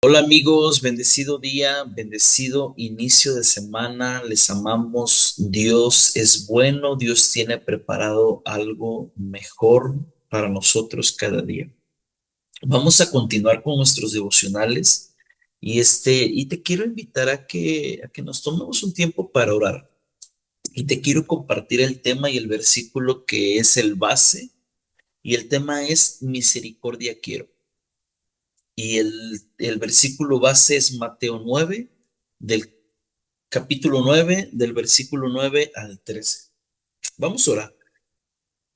Hola amigos, bendecido día, bendecido inicio de semana, les amamos, Dios es bueno, Dios tiene preparado algo mejor para nosotros cada día. Vamos a continuar con nuestros devocionales y te quiero invitar a que nos tomemos un tiempo para orar y te quiero compartir el tema y el versículo que es el base y el tema es misericordia quiero. Y el versículo base es Mateo 9, del capítulo 9 del versículo 9 al 13. Vamos a orar.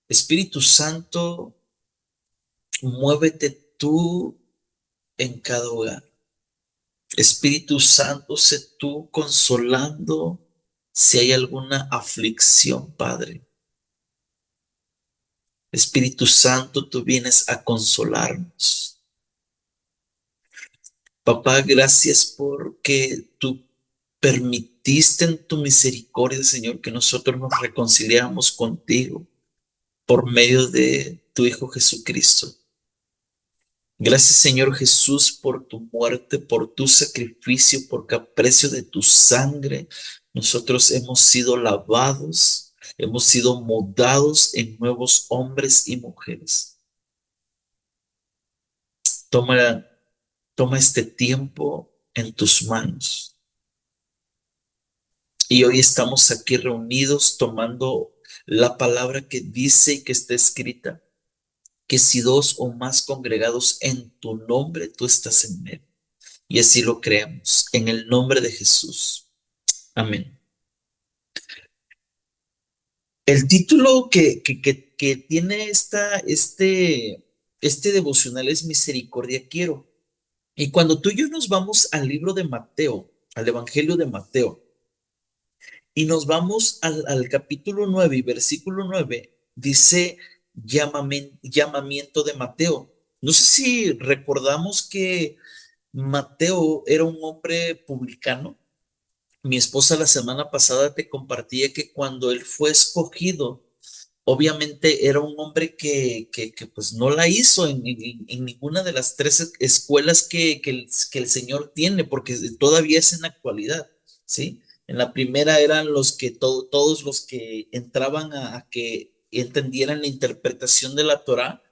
Espíritu Santo, muévete tú en cada hogar. Espíritu Santo, sé tú consolando si hay alguna aflicción, Padre. Espíritu Santo, tú vienes a consolarnos. Papá, gracias porque tú permitiste en tu misericordia, Señor, que nosotros nos reconciliáramos contigo por medio de tu Hijo Jesucristo. Gracias, Señor Jesús, por tu muerte, por tu sacrificio, porque a precio de tu sangre nosotros hemos sido lavados, hemos sido moldados en nuevos hombres y mujeres. Toma, toma este tiempo en tus manos. Y hoy estamos aquí reunidos tomando la palabra que dice y que está escrita, que si dos o más congregados en tu nombre, tú estás en medio. Y así lo creemos, en el nombre de Jesús. Amén. El título que tiene este devocional es Misericordia Quiero. Y cuando tú y yo nos vamos al libro de Mateo, al Evangelio de Mateo, y nos vamos al capítulo 9 y versículo 9 dice llamamiento de Mateo. No sé si recordamos que Mateo era un hombre publicano. Mi esposa la semana pasada te compartía que cuando él fue escogido, obviamente era un hombre que pues no la hizo en ninguna de las tres escuelas que el Señor tiene, porque todavía es en la actualidad, ¿sí? En la primera eran todos los que entraban a que entendieran la interpretación de la Torá.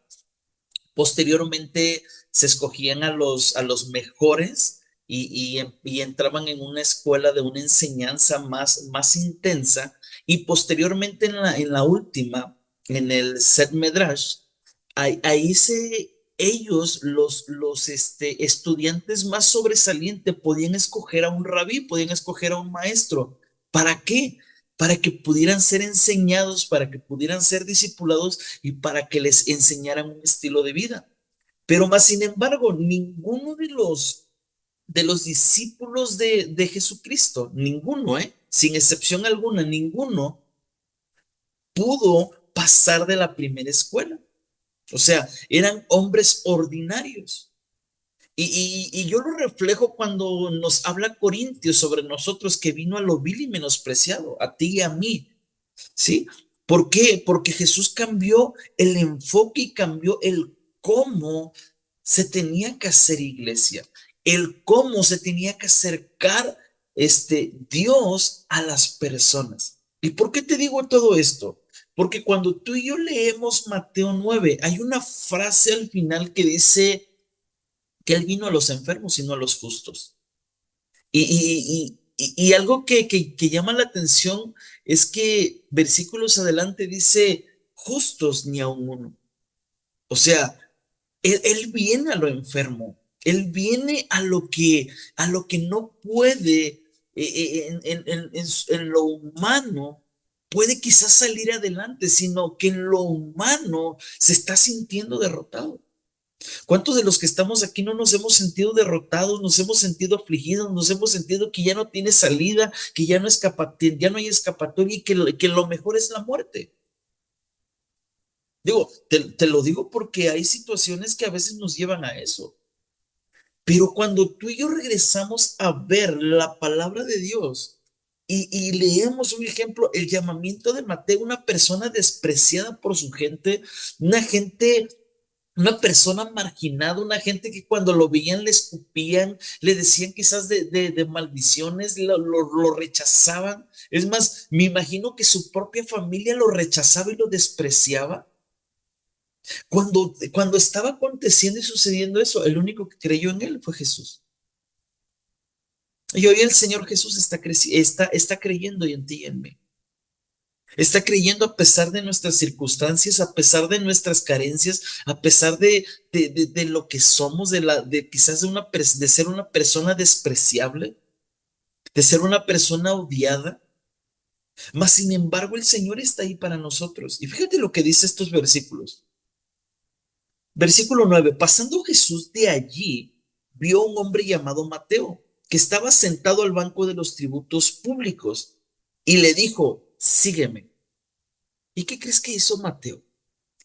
Posteriormente se escogían a los mejores y entraban en una escuela de una enseñanza más intensa. Y posteriormente en la última, en el Set Medrash, ahí ellos, los estudiantes más sobresalientes, podían escoger a un rabí, podían escoger a un maestro. ¿Para qué? Para que pudieran ser enseñados, para que pudieran ser discipulados y para que les enseñaran un estilo de vida. Pero más sin embargo, ninguno de los discípulos de Jesucristo, ninguno, sin excepción alguna, ninguno pudo pasar de la primera escuela. O sea, eran hombres ordinarios. Y yo lo reflejo cuando nos habla Corintios sobre nosotros que vino a lo vil y menospreciado, a ti y a mí. ¿Sí? ¿Por qué? Porque Jesús cambió el enfoque y cambió el cómo se tenía que hacer iglesia, el cómo se tenía que acercar Dios a las personas. ¿Y por qué te digo todo esto? Porque cuando tú y yo leemos Mateo 9 hay una frase al final que dice que Él vino a los enfermos y no a los justos. Y algo que llama la atención es que versículos adelante dice, justos ni a uno. O sea, él viene a lo enfermo, él viene a lo que no puede, en lo humano, puede quizás salir adelante, sino que en lo humano se está sintiendo derrotado. ¿Cuántos de los que estamos aquí no nos hemos sentido derrotados, nos hemos sentido afligidos, nos hemos sentido que ya no tiene salida, que ya no hay escapatoria y que lo mejor es la muerte? Digo, te lo digo porque hay situaciones que a veces nos llevan a eso. Pero cuando tú y yo regresamos a ver la palabra de Dios y leemos un ejemplo, el llamamiento de Mateo, una persona despreciada por su gente, una gente Una persona marginada, una gente que cuando lo veían le escupían, le decían quizás de maldiciones, lo rechazaban. Es más, me imagino que su propia familia lo rechazaba y lo despreciaba. Cuando estaba aconteciendo y sucediendo eso, el único que creyó en él fue Jesús. Y hoy el Señor Jesús está creyendo en ti y en mí. Está creyendo a pesar de nuestras circunstancias, a pesar de nuestras carencias, a pesar de lo que somos, de quizás de ser una persona despreciable, de ser una persona odiada. Mas, sin embargo, el Señor está ahí para nosotros. Y fíjate lo que dice estos versículos. Versículo 9. Pasando Jesús de allí, vio a un hombre llamado Mateo, que estaba sentado al banco de los tributos públicos, y le dijo, sígueme. ¿Y qué crees que hizo Mateo?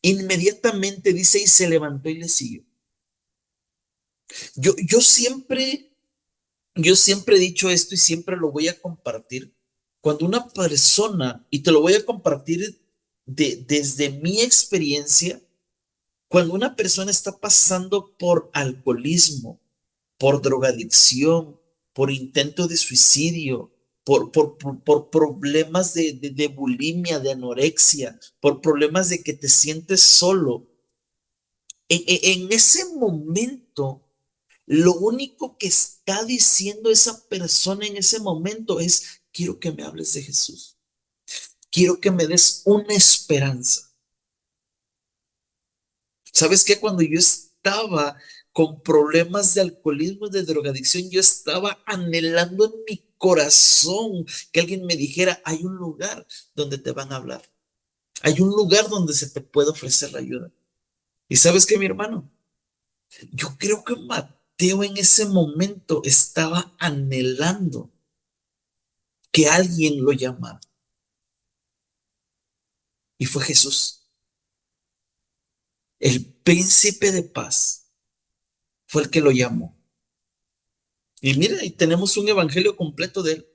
Inmediatamente dice y se levantó y le siguió. Yo, yo siempre, yo siempre he dicho esto y siempre lo voy a compartir. Cuando una persona, y te lo voy a compartir desde mi experiencia, cuando una persona está pasando por alcoholismo, por drogadicción, por intento de suicidio, por problemas de bulimia, de anorexia, por problemas de que te sientes solo, en ese momento, lo único que está diciendo esa persona en ese momento es, quiero que me hables de Jesús, quiero que me des una esperanza. ¿Sabes qué? Cuando yo estaba con problemas de alcoholismo y de drogadicción, yo estaba anhelando en mi corazón que alguien me dijera, hay un lugar donde te van a hablar, hay un lugar donde se te puede ofrecer la ayuda. ¿Y sabes qué, mi hermano? Yo creo que Mateo en ese momento estaba anhelando que alguien lo llamara. Y fue Jesús, el príncipe de paz, fue el que lo llamó. Y mira, y tenemos un evangelio completo de él.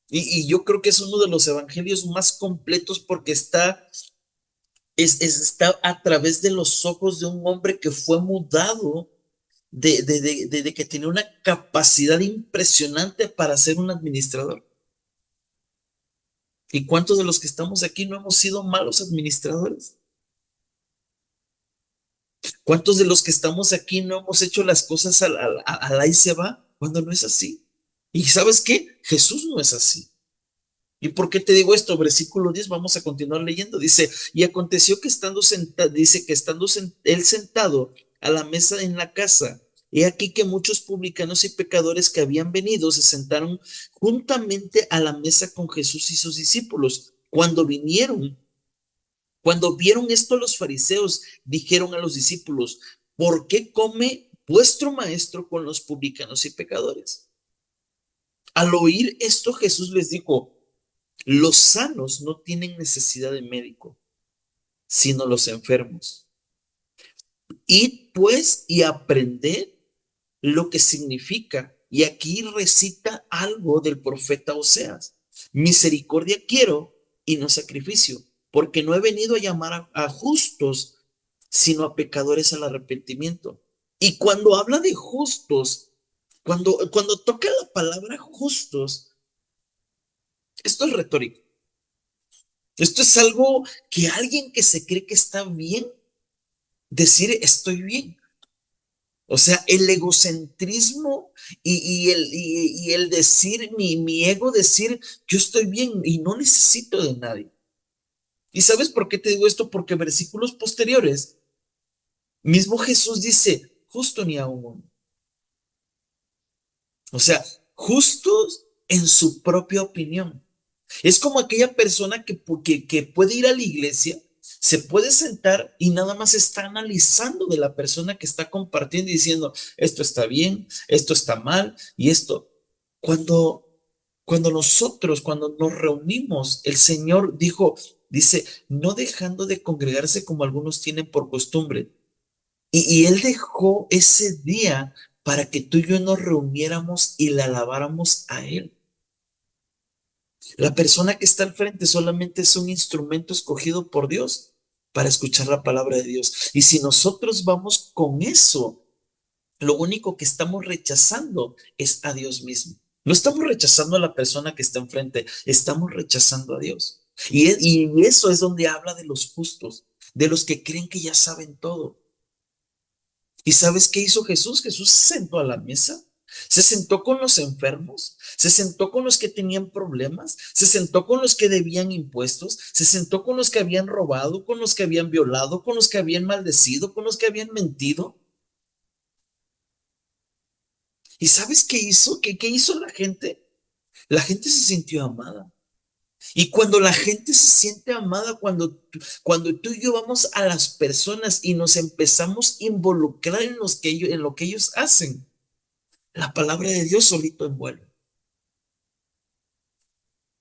Y yo creo que es uno de los evangelios más completos porque está a través de los ojos de un hombre que fue mudado, de que tenía una capacidad impresionante para ser un administrador. ¿Y cuántos de los que estamos aquí no hemos sido malos administradores? ¿Cuántos de los que estamos aquí no hemos hecho las cosas al ahí se va cuando no es así? ¿Y sabes qué? Jesús no es así. ¿Y por qué te digo esto? Versículo 10, vamos a continuar leyendo. Dice, y aconteció que estando sentado, dice que estando él sentado a la mesa en la casa, he aquí que muchos publicanos y pecadores que habían venido se sentaron juntamente a la mesa con Jesús y sus discípulos. Cuando vieron esto los fariseos, dijeron a los discípulos, ¿por qué come vuestro maestro con los publicanos y pecadores? Al oír esto, Jesús les dijo, los sanos no tienen necesidad de médico, sino los enfermos. Id pues y aprended lo que significa. Y aquí recita algo del profeta Oseas. Misericordia quiero y no sacrificio, porque no he venido a llamar a justos, sino a pecadores al arrepentimiento. Y cuando habla de justos, cuando toca la palabra justos, esto es retórico. Esto es algo que alguien que se cree que está bien, decir estoy bien. O sea, el egocentrismo y el decir, mi ego decir yo estoy bien y no necesito de nadie. ¿Y sabes por qué te digo esto? Porque versículos posteriores, mismo Jesús dice, justo ni a uno. O sea, justos en su propia opinión. Es como aquella persona que puede ir a la iglesia, se puede sentar y nada más está analizando de la persona que está compartiendo y diciendo, esto está bien, esto está mal y esto. Cuando, cuando nos reunimos, el Señor dice, no dejando de congregarse como algunos tienen por costumbre. Y Él dejó ese día para que tú y yo nos reuniéramos y le alabáramos a Él. La persona que está al frente solamente es un instrumento escogido por Dios para escuchar la palabra de Dios. Y si nosotros vamos con eso, lo único que estamos rechazando es a Dios mismo. No estamos rechazando a la persona que está enfrente, estamos rechazando a Dios. Y eso es donde habla de los justos, de los que creen que ya saben todo. ¿Y sabes qué hizo Jesús? Jesús se sentó a la mesa, se sentó con los enfermos, se sentó con los que tenían problemas, se sentó con los que debían impuestos, se sentó con los que habían robado, con los que habían violado, con los que habían maldecido, con los que habían mentido. ¿Y sabes qué hizo? ¿Qué hizo la gente? La gente se sintió amada. Y cuando la gente se siente amada, cuando tú y yo vamos a las personas y nos empezamos a involucrar en lo que ellos hacen, la palabra de Dios solito envuelve.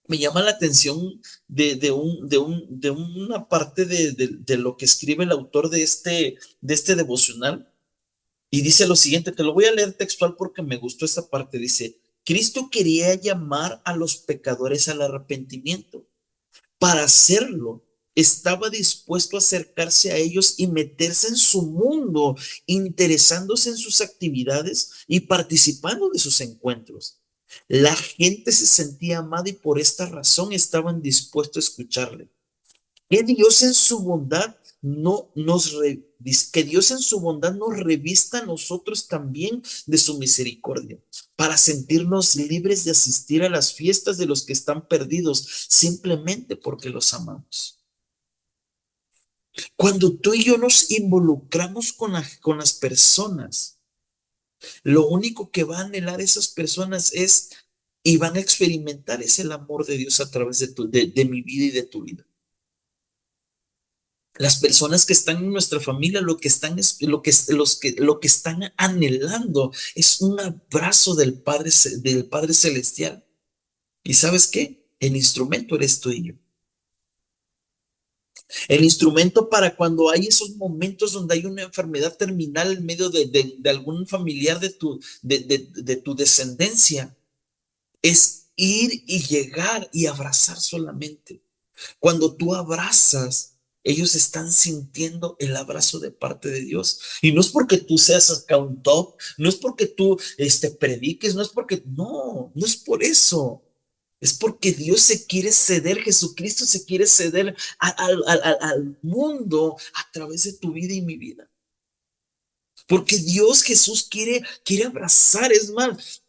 Me llama la atención de una parte de lo que escribe el autor de este devocional. Y dice lo siguiente, te lo voy a leer textual porque me gustó esta parte. Dice, Cristo quería llamar a los pecadores al arrepentimiento. Para hacerlo, estaba dispuesto a acercarse a ellos y meterse en su mundo, interesándose en sus actividades y participando de sus encuentros. La gente se sentía amada y por esta razón estaban dispuestos a escucharle. Que Dios en su bondad no nos que Dios en su bondad nos revista a nosotros también de su misericordia, para sentirnos libres de asistir a las fiestas de los que están perdidos, simplemente porque los amamos. Cuando tú y yo nos involucramos con las personas, lo único que van a anhelar esas personas es y van a experimentar es el amor de Dios a través de mi vida y de tu vida. Las personas que están en nuestra familia, lo que están es lo que están anhelando es un abrazo del Padre Celestial. ¿Y sabes qué? El instrumento eres tú y yo. El instrumento para cuando hay esos momentos donde hay una enfermedad terminal en medio de algún familiar de tu descendencia, es ir y llegar y abrazar solamente. Cuando tú abrazas, ellos están sintiendo el abrazo de parte de Dios. Y no es porque tú seas acá un top, no es porque tú prediques, no es por eso. Es porque Dios se quiere ceder, Jesucristo se quiere ceder al mundo a través de tu vida y mi vida. Porque Dios Jesús quiere abrazar, es más,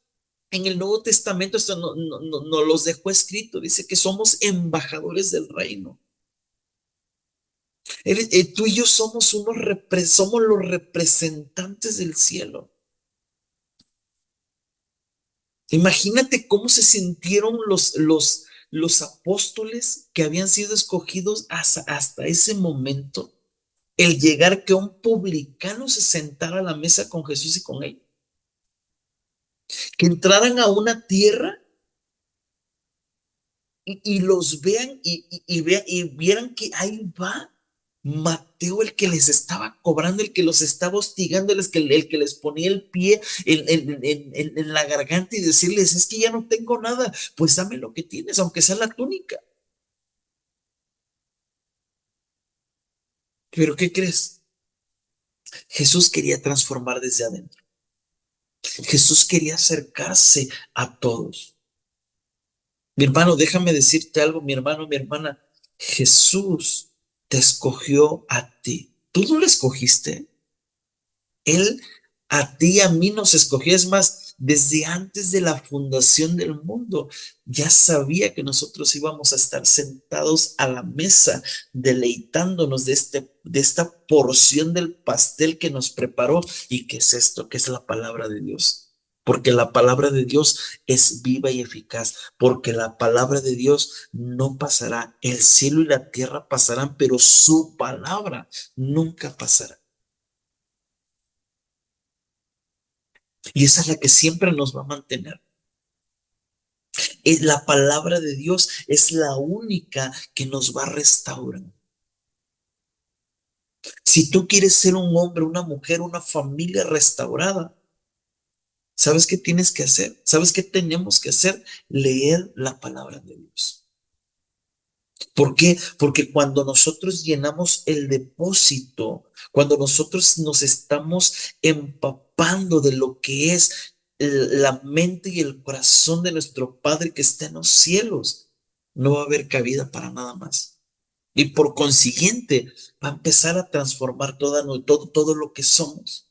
en el Nuevo Testamento esto no los dejó escrito, dice que somos embajadores del reino. Tú y yo somos los representantes del cielo. Imagínate cómo se sintieron los apóstoles que habían sido escogidos hasta ese momento. El llegar que un publicano se sentara a la mesa con Jesús y con él. Que entraran a una tierra y los vean y vieran que ahí va Mateo, el que les estaba cobrando, el que los estaba hostigando, el que les ponía el pie en la garganta y decirles, es que ya no tengo nada, pues dame lo que tienes, aunque sea la túnica. Pero ¿qué crees? Jesús quería transformar desde adentro. Jesús quería acercarse a todos. Mi hermano, déjame decirte algo, mi hermano, mi hermana. Jesús te escogió a ti. Tú no lo escogiste. Él a ti y a mí nos escogió. Es más, desde antes de la fundación del mundo, ya sabía que nosotros íbamos a estar sentados a la mesa, deleitándonos de esta porción del pastel que nos preparó. ¿Y qué es esto? ¿Qué es la palabra de Dios? Porque la palabra de Dios es viva y eficaz, porque la palabra de Dios no pasará. El cielo y la tierra pasarán, pero su palabra nunca pasará. Y esa es la que siempre nos va a mantener. Es la palabra de Dios es la única que nos va a restaurar. Si tú quieres ser un hombre, una mujer, una familia restaurada, ¿sabes qué tienes que hacer? ¿Sabes qué tenemos que hacer? Leer la palabra de Dios. ¿Por qué? Porque cuando nosotros llenamos el depósito, cuando nosotros nos estamos empapando de lo que es la mente y el corazón de nuestro Padre que está en los cielos, no va a haber cabida para nada más. Y por consiguiente, va a empezar a transformar todo lo que somos.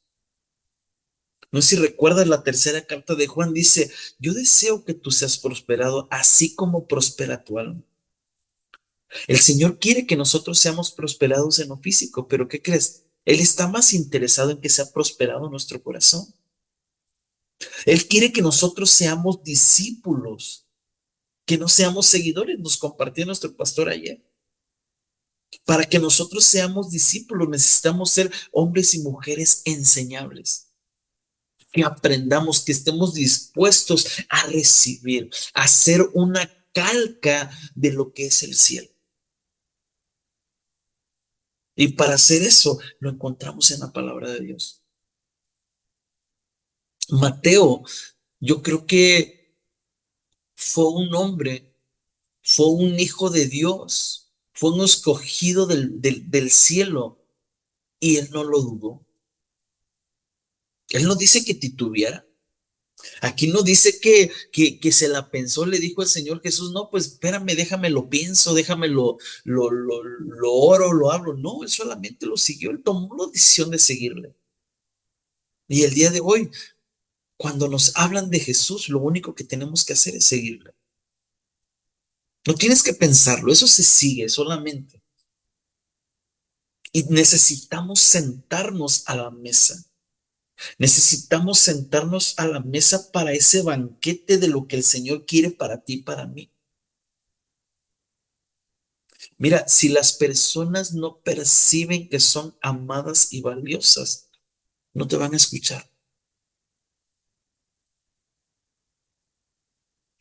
No sé si recuerdas la tercera carta de Juan, dice, yo deseo que tú seas prosperado, así como prospera tu alma. El Señor quiere que nosotros seamos prosperados en lo físico, pero ¿qué crees? Él está más interesado en que sea prosperado nuestro corazón. Él quiere que nosotros seamos discípulos, que no seamos seguidores, nos compartió nuestro pastor ayer. Para que nosotros seamos discípulos necesitamos ser hombres y mujeres enseñables, que aprendamos, que estemos dispuestos a recibir, a ser una calca de lo que es el cielo. Y para hacer eso lo encontramos en la palabra de Dios. Mateo, yo creo que fue un hombre, fue un hijo de Dios, fue un escogido del cielo y él no lo dudó. Él no dice que titubeara. Aquí no dice que se la pensó, le dijo el Señor Jesús, no, pues espérame, déjame lo pienso, déjame lo oro, lo hablo. No, él solamente lo siguió, él tomó la decisión de seguirle. Y el día de hoy, cuando nos hablan de Jesús, lo único que tenemos que hacer es seguirle. No tienes que pensarlo, eso se sigue solamente. Y necesitamos sentarnos a la mesa. Necesitamos sentarnos a la mesa para ese banquete de lo que el Señor quiere para ti y para mí. Mira, si las personas no perciben que son amadas y valiosas, no te van a escuchar.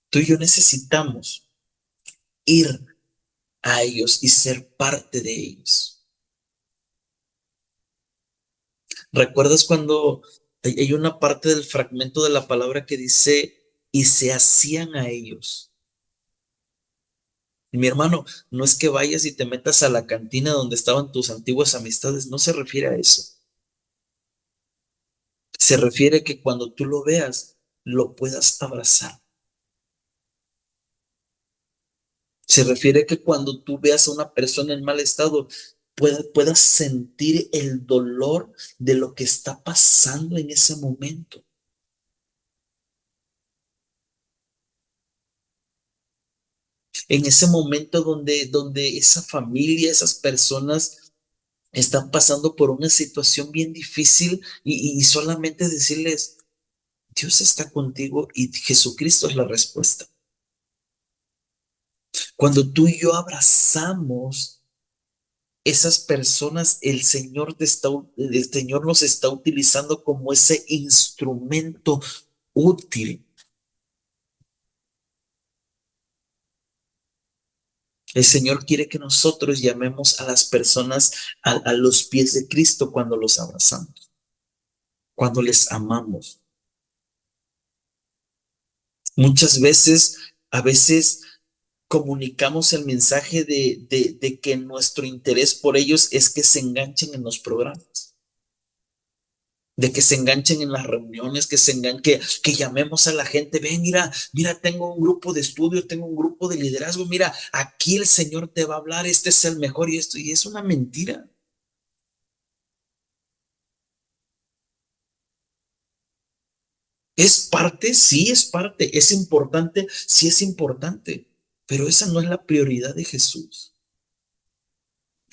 Tú y yo necesitamos ir a ellos y ser parte de ellos. ¿Recuerdas cuando hay una parte del fragmento de la palabra que dice, y se hacían a ellos? Y mi hermano, no es que vayas y te metas a la cantina donde estaban tus antiguas amistades, no se refiere a eso. Se refiere a que cuando tú lo veas, lo puedas abrazar. Se refiere a que cuando tú veas a una persona en mal estado, puedas sentir el dolor de lo que está pasando en ese momento. En ese momento donde esa familia, esas personas están pasando por una situación bien difícil y solamente decirles, Dios está contigo y Jesucristo es la respuesta. Cuando tú y yo abrazamos esas personas, el Señor nos está utilizando como ese instrumento útil. El Señor quiere que nosotros llamemos a las personas a los pies de Cristo cuando los abrazamos, cuando les amamos. Muchas veces, a veces comunicamos el mensaje de que nuestro interés por ellos es que se enganchen en los programas, de que se enganchen en las reuniones, que llamemos a la gente, ven, mira, tengo un grupo de estudio, tengo un grupo de liderazgo, mira, aquí el Señor te va a hablar, este es el mejor y es una mentira. Es parte, sí es parte, es importante, sí es importante, pero esa no es la prioridad de Jesús.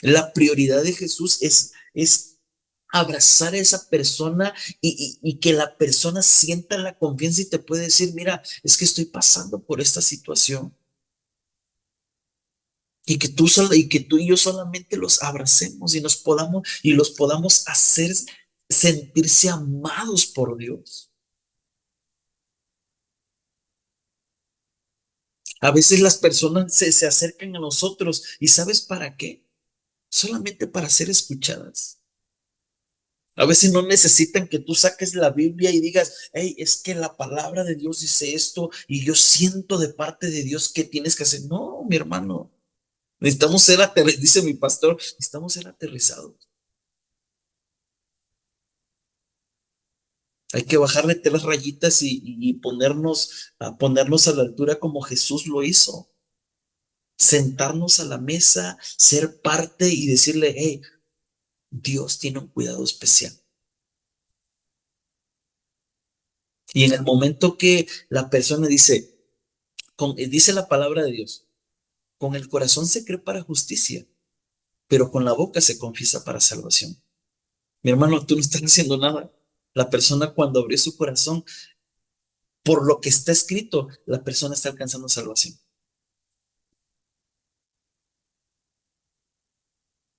La prioridad de Jesús es abrazar a esa persona y que la persona sienta la confianza y te puede decir, mira, es que estoy pasando por esta situación. Y que tú y yo solamente los abracemos y los podamos hacer sentirse amados por Dios. A veces las personas se acercan a nosotros y ¿sabes para qué? Solamente para ser escuchadas. A veces no necesitan que tú saques la Biblia y digas, hey, es que la palabra de Dios dice esto y yo siento de parte de Dios que tienes que hacer. No, mi hermano, Necesitamos ser aterrizados, dice mi pastor, necesitamos ser aterrizados. Hay que bajarle tres rayitas y ponernos a la altura como Jesús lo hizo. Sentarnos a la mesa, ser parte y decirle, hey, Dios tiene un cuidado especial. Y en el momento que la persona dice, dice la palabra de Dios, con el corazón se cree para justicia, pero con la boca se confiesa para salvación. Mi hermano, tú no estás haciendo nada. La persona cuando abrió su corazón, por lo que está escrito, la persona está alcanzando salvación.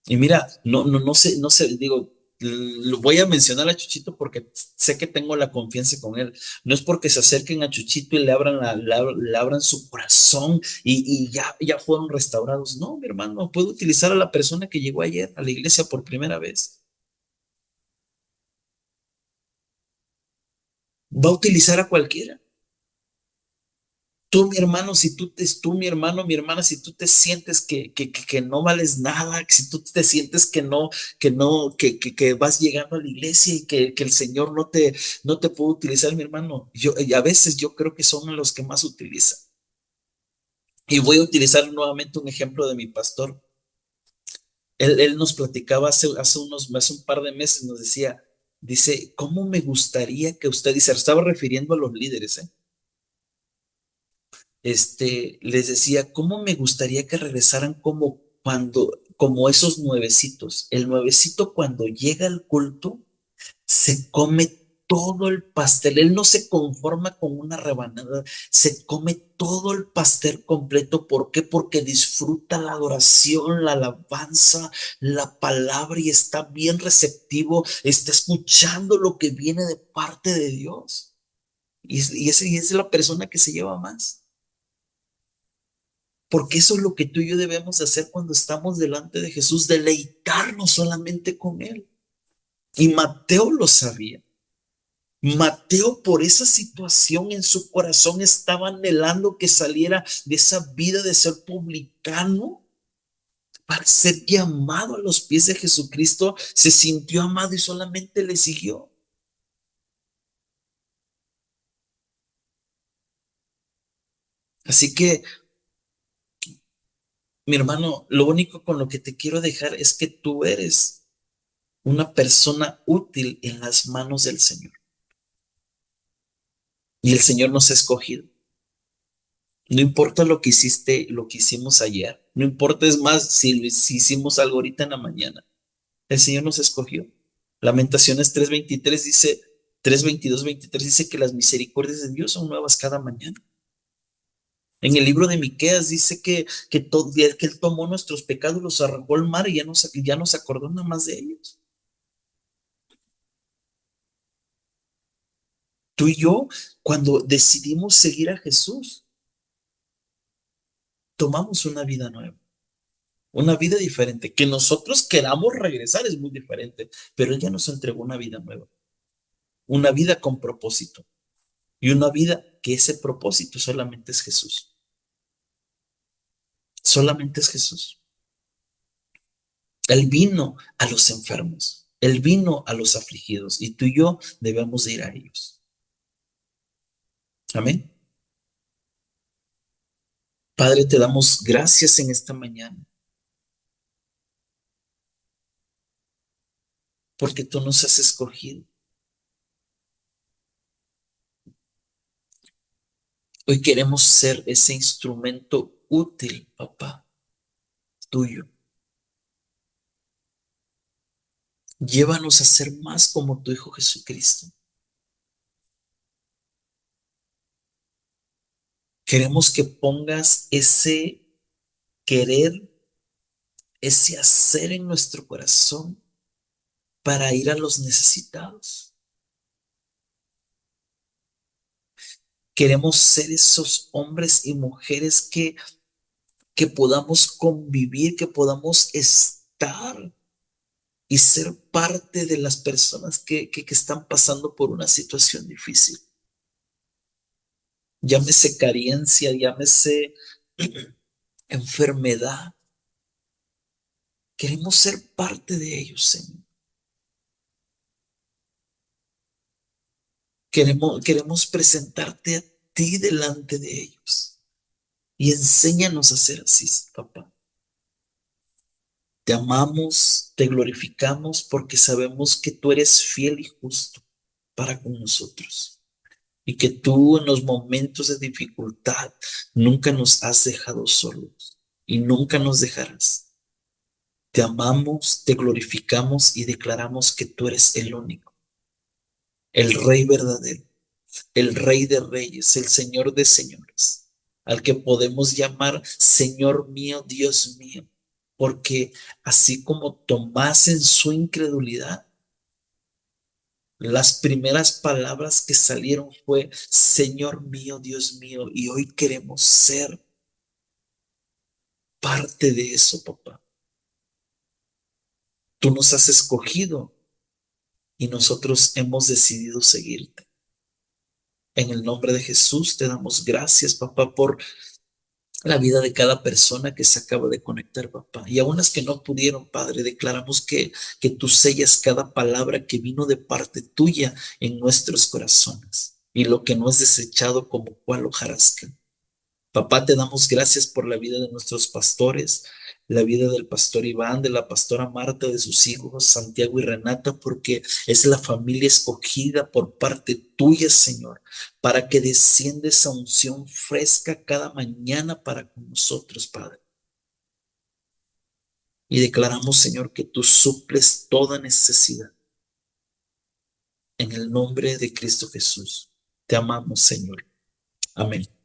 Y mira, no sé, digo, lo voy a mencionar a Chuchito porque sé que tengo la confianza con él. No es porque se acerquen a Chuchito y le abran, le abran su corazón y ya fueron restaurados. No, mi hermano, puedo utilizar a la persona que llegó ayer a la iglesia por primera vez. Va a utilizar a cualquiera. Tú, mi hermano, tú, mi hermano, mi hermana, si tú te sientes que no vales nada, si tú te sientes que vas llegando a la iglesia y que el Señor no te puede utilizar, mi hermano, y a veces yo creo que son los que más utilizan. Y voy a utilizar nuevamente un ejemplo de mi pastor. Él nos platicaba hace un par de meses, nos decía, dice, ¿cómo me gustaría que usted, y se estaba refiriendo a los líderes, les decía, ¿cómo me gustaría que regresaran como esos nuevecitos? El nuevecito cuando llega al culto, se come todo el pastel. Él no se conforma con una rebanada, se come todo el pastel completo. ¿Por qué? Porque disfruta la adoración, la alabanza, la palabra y está bien receptivo, está escuchando lo que viene de parte de Dios. Y es la persona que se lleva más. Porque eso es lo que tú y yo debemos hacer cuando estamos delante de Jesús, deleitarnos solamente con Él. Y Mateo lo sabía. Mateo por esa situación en su corazón estaba anhelando que saliera de esa vida de ser publicano para ser llamado a los pies de Jesucristo. Se sintió amado y solamente le siguió. Así que, mi hermano, lo único con lo que te quiero dejar es que tú eres una persona útil en las manos del Señor. Y el Señor nos ha escogido. No importa lo que hiciste, lo que hicimos ayer. No importa, es más, si hicimos algo ahorita en la mañana. El Señor nos escogió. Lamentaciones 3:23 dice, 3:22-23 dice que las misericordias de Dios son nuevas cada mañana. En el libro de Miqueas dice que Él tomó nuestros pecados, los arrojó al mar y ya nos acordó nada más de ellos. Tú y yo, cuando decidimos seguir a Jesús, tomamos una vida nueva. Una vida diferente. Que nosotros queramos regresar es muy diferente, pero ella nos entregó una vida nueva, una vida con propósito y una vida que ese propósito solamente es Jesús. Solamente es Jesús. Él vino a los enfermos, Él vino a los afligidos y tú y yo debemos de ir a ellos. Amén. Padre, te damos gracias en esta mañana porque tú nos has escogido. Hoy queremos ser ese instrumento útil, papá, tuyo. Llévanos a ser más como tu Hijo Jesucristo. Queremos que pongas ese querer, ese hacer en nuestro corazón para ir a los necesitados. Queremos ser esos hombres y mujeres que podamos convivir, que podamos estar y ser parte de las personas que están pasando por una situación difícil. Llámese carencia, llámese enfermedad, Queremos ser parte de ellos, Señor. Queremos presentarte a ti delante de ellos. Y enséñanos a ser así, papá. Te amamos, te glorificamos porque sabemos que tú eres fiel y justo para con nosotros. Y que tú en los momentos de dificultad nunca nos has dejado solos y nunca nos dejarás. Te amamos, te glorificamos y declaramos que tú eres el único, el Rey verdadero, el Rey de reyes, el Señor de señores, al que podemos llamar Señor mío, Dios mío, porque así como Tomás en su incredulidad, las primeras palabras que salieron fue Señor mío, Dios mío, y hoy queremos ser parte de eso, papá. Tú nos has escogido y nosotros hemos decidido seguirte. En el nombre de Jesús te damos gracias, papá, por la vida de cada persona que se acaba de conectar, papá. Y aún las que no pudieron, Padre, declaramos que tú sellas cada palabra que vino de parte tuya en nuestros corazones. Y lo que no es desechado como cual hojarasca. Papá, te damos gracias por la vida de nuestros pastores, la vida del pastor Iván, de la pastora Marta, de sus hijos, Santiago y Renata, porque es la familia escogida por parte tuya, Señor, para que descienda esa unción fresca cada mañana para con nosotros, Padre. Y declaramos, Señor, que tú suples toda necesidad en el nombre de Cristo Jesús. Te amamos, Señor. Amén.